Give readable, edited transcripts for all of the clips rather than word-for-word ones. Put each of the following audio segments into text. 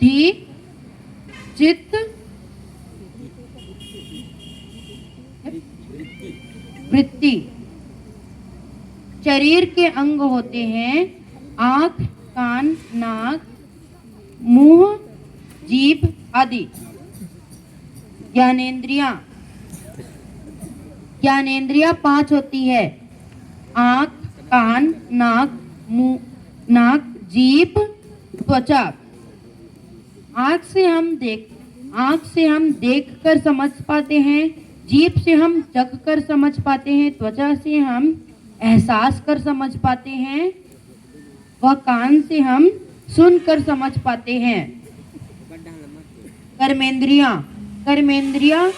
बुद्धि, चित्त, वृत्ति। शरीर के अंग होते हैं आंख, कान, नाक, मुंह, जीभ आदि। ज्ञानेंद्रियां 5 होती है। आंख, कान, नाक, मुंह, नाक, जीभ, त्वचा। आंख से हम देख कर समझ पाते हैं, जीभ से हम चख कर समझ पाते हैं, त्वचा से हम एहसास कर समझ पाते हैं, वह कान से हम सुन कर समझ पाते हैं। कर्मेंद्रियां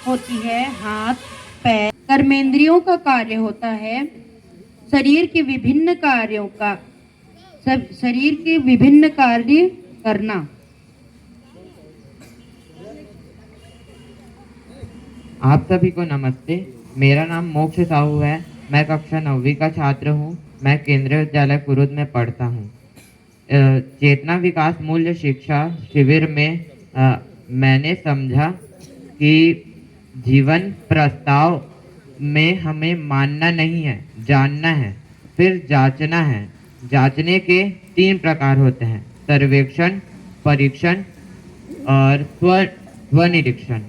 होती है हाथ, पैर। कर्मेंद्रियों का कार्य होता है शरीर के विभिन्न कार्य करना। आप सभी को नमस्ते। मेरा नाम मोक्ष साहू है। मैं कक्षा 9वीं का छात्र हूँ। मैं केंद्रीय विद्यालय कुरुद में पढ़ता हूँ। चेतना विकास मूल्य शिक्षा शिविर में मैंने समझा कि जीवन प्रस्ताव में हमें मानना नहीं है, जानना है, फिर जांचना है। जांचने के 3 प्रकार होते हैं: सर्वेक्षण, परीक्षण और स्वनिरीक्षण।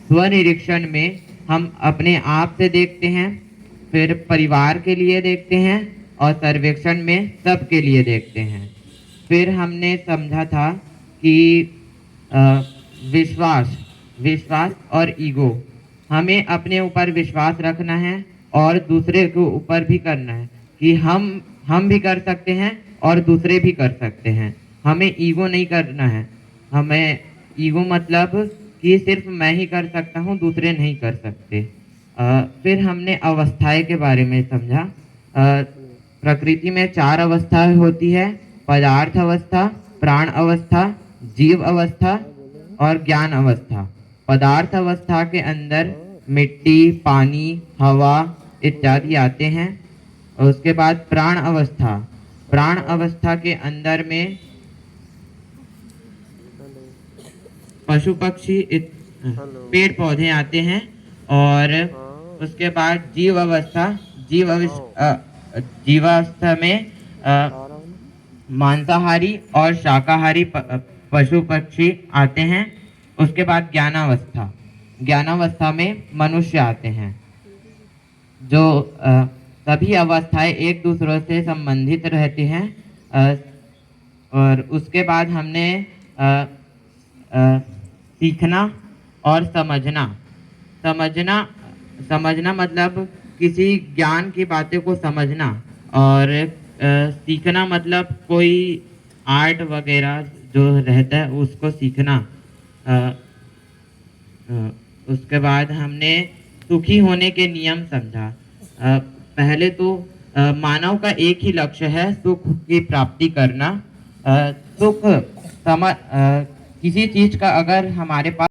स्वनिरीक्षण में हम अपने आप से देखते हैं, फिर परिवार के लिए देखते हैं और सर्वेक्षण में सबके लिए देखते हैं। फिर हमने समझा था कि विश्वास और ईगो, हमें अपने ऊपर विश्वास रखना है और दूसरे के ऊपर भी करना है कि हम भी कर सकते हैं और दूसरे भी कर सकते हैं। हमें ईगो नहीं करना है। हमें ईगो मतलब कि सिर्फ मैं ही कर सकता हूँ, दूसरे नहीं कर सकते। फिर हमने अवस्थाएं के बारे में समझा। प्रकृति में 4 अवस्थाएं होती है: पदार्थ अवस्था, प्राण अवस्था, जीव अवस्था और ज्ञान अवस्था। पदार्थ अवस्था के अंदर मिट्टी, पानी, हवा इत्यादि आते हैं। और उसके बाद प्राण अवस्था के अंदर में पशु पक्षी पेड़ पौधे आते हैं। और उसके बाद जीवावस्था में मांसाहारी और शाकाहारी पशु पक्षी आते हैं। उसके बाद ज्ञानावस्था में मनुष्य आते हैं। जो सभी अवस्थाएं एक दूसरे से संबंधित रहती हैं। और उसके बाद हमने सीखना और समझना मतलब किसी ज्ञान की बातें को समझना। और सीखना मतलब कोई आर्ट वगैरह जो रहता है उसको सीखना। उसके बाद हमने सुखी होने के नियम समझा। पहले तो मानव का एक ही लक्ष्य है, सुख की प्राप्ति करना। किसी चीज का अगर हमारे पास